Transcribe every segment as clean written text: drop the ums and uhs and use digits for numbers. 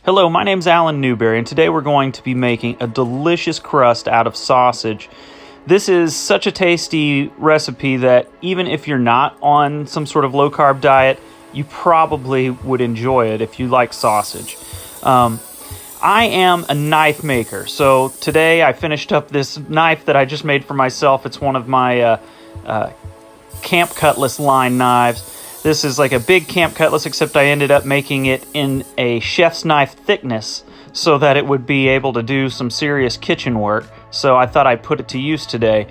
Hello, my name's Alan Newberry, and today we're going to be making a delicious crust out of sausage. This is such a tasty recipe that even if you're not on some sort of low-carb diet, you probably would enjoy it if you like sausage. I am a knife maker, so today I finished up this knife that I just made for myself. It's one of my Camp Cutlass line knives. This is like a big Camp Cutlass, except I ended up making it in a chef's knife thickness so that it would be able to do some serious kitchen work. So I thought I'd put it to use today.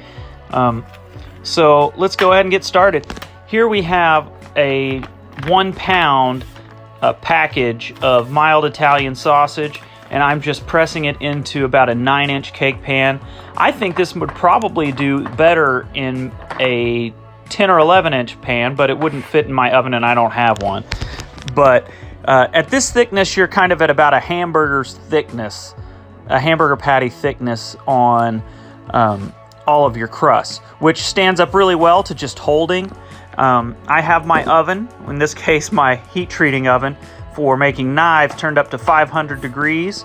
So let's go ahead and get started. Here we have a 1 pound package of mild Italian sausage, and I'm just pressing it into about a 9-inch cake pan. I think this would probably do better in a 10 or 11-inch pan, but it wouldn't fit in my oven, and I don't have one. But at this thickness, you're kind of at about a hamburger's thickness, a hamburger patty thickness on all of your crusts, which stands up really well to just holding. I have my oven, in this case my heat treating oven, for making knives turned up to 500 degrees,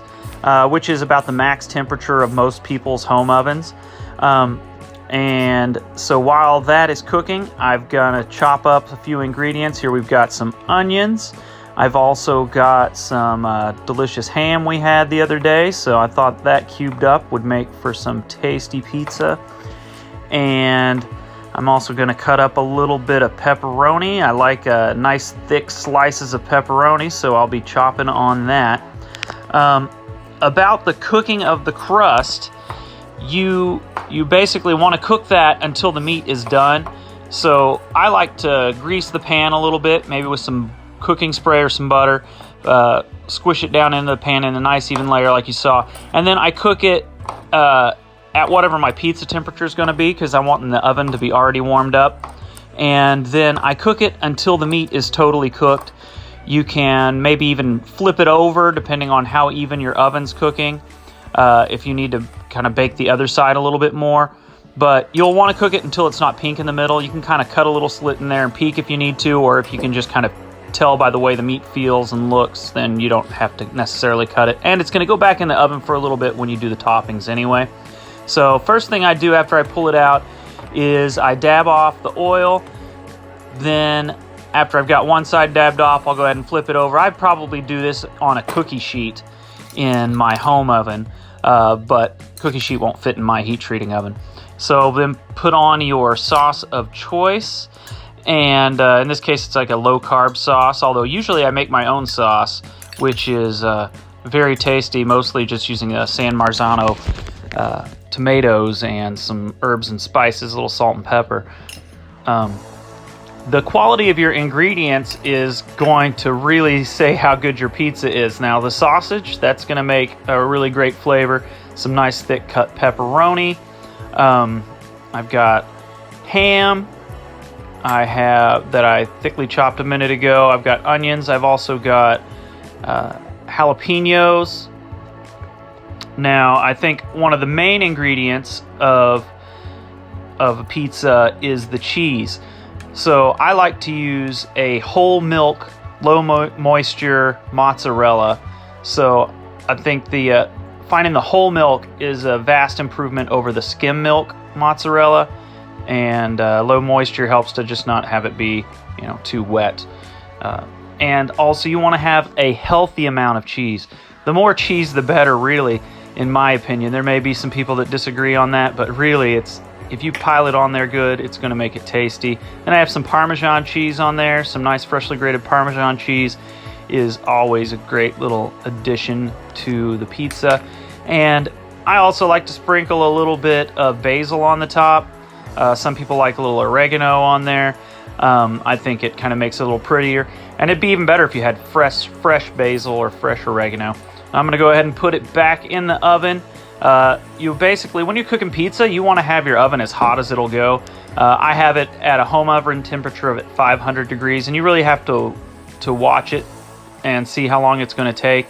which is about the max temperature of most people's home ovens. And so while that is cooking, I'm gonna chop up a few ingredients. Here we've got some onions. I've also got some delicious ham we had the other day, so I thought that cubed up would make for some tasty pizza. And I'm also gonna cut up a little bit of pepperoni. I like nice thick slices of pepperoni, so I'll be chopping on that. About the cooking of the crust, you basically want to cook that until the meat is done. So I like to grease the pan a little bit, maybe with some cooking spray or some butter, squish it down into the pan in a nice even layer like you saw, and then I cook it at whatever my pizza temperature is going to be, because I want the oven to be already warmed up. And then I cook it until the meat is totally cooked. You can maybe even flip it over depending on how even your oven's cooking, if you need to kind of bake the other side a little bit more. But you'll want to cook it until it's not pink in the middle. You can kind of cut a little slit in there and peek if you need to, or if you can just kind of tell by the way the meat feels and looks, then you don't have to necessarily cut it. And it's going to go back in the oven for a little bit when you do the toppings anyway. So first thing I do after I pull it out is I dab off the oil. Then after I've got one side dabbed off, I'll go ahead and flip it over. I'd probably do this on a cookie sheet in my home oven, but cookie sheet won't fit in my heat treating oven. So then put on your sauce of choice, and in this case it's like a low carb sauce, although usually I make my own sauce, which is very tasty, mostly just using San Marzano tomatoes and some herbs and spices, a little salt and pepper. The quality of your ingredients is going to really say how good your pizza is. Now the sausage, that's going to make a really great flavor. Some nice thick cut pepperoni. I've got ham that I thickly chopped a minute ago. I've got onions. I've also got jalapenos. Now I think one of the main ingredients of a pizza is the cheese. So I like to use a whole milk, low moisture mozzarella. So I think finding the whole milk is a vast improvement over the skim milk mozzarella, and low moisture helps to just not have it be, too wet. And also you want to have a healthy amount of cheese. The more cheese, the better, really, in my opinion. There may be some people that disagree on that, but really if you pile it on there good, it's going to make it tasty. And I have some Parmesan cheese on there. Some nice freshly grated Parmesan cheese is always a great little addition to the pizza. And I also like to sprinkle a little bit of basil on the top. Some people like a little oregano on there. I think it kind of makes it a little prettier. And it'd be even better if you had fresh basil or fresh oregano. I'm going to go ahead and put it back in the oven. You basically, when you're cooking pizza, you want to have your oven as hot as it'll go. I have it at a home oven temperature of 500 degrees, and you really have to watch it and see how long it's going to take.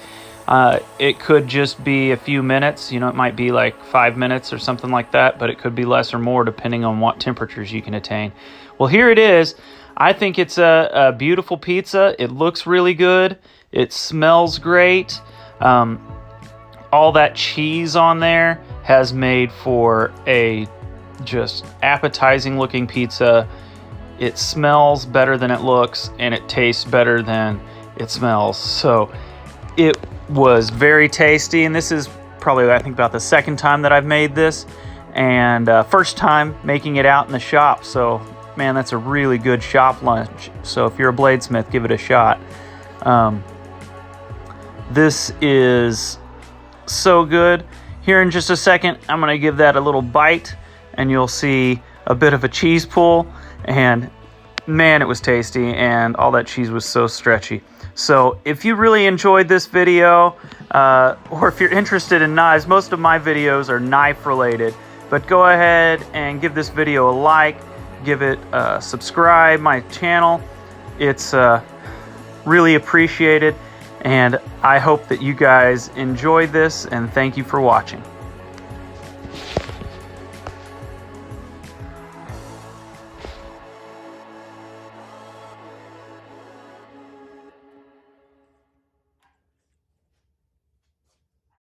It could just be a few minutes. It might be like 5 minutes or something like that, but it could be less or more depending on what temperatures you can attain. Well, here it is. I think it's a beautiful pizza. It looks really good. It smells great. All that cheese on there has made for a just appetizing looking pizza. It smells better than it looks, and it tastes better than it smells. So it was very tasty, and this is probably, I think, about the second time that I've made this, and first time making it out in the shop. So man, that's a really good shop lunch. So if you're a Bladesmith, give it a shot. This is so good. Here in just a second, I'm gonna give that a little bite, and you'll see a bit of a cheese pull, and man, it was tasty, and all that cheese was so stretchy. So if you really enjoyed this video, or if you're interested in knives, most of my videos are knife related, but go ahead and give this video a like, give it a subscribe my channel. It's really appreciated, and I hope that you guys enjoyed this, and thank you for watching.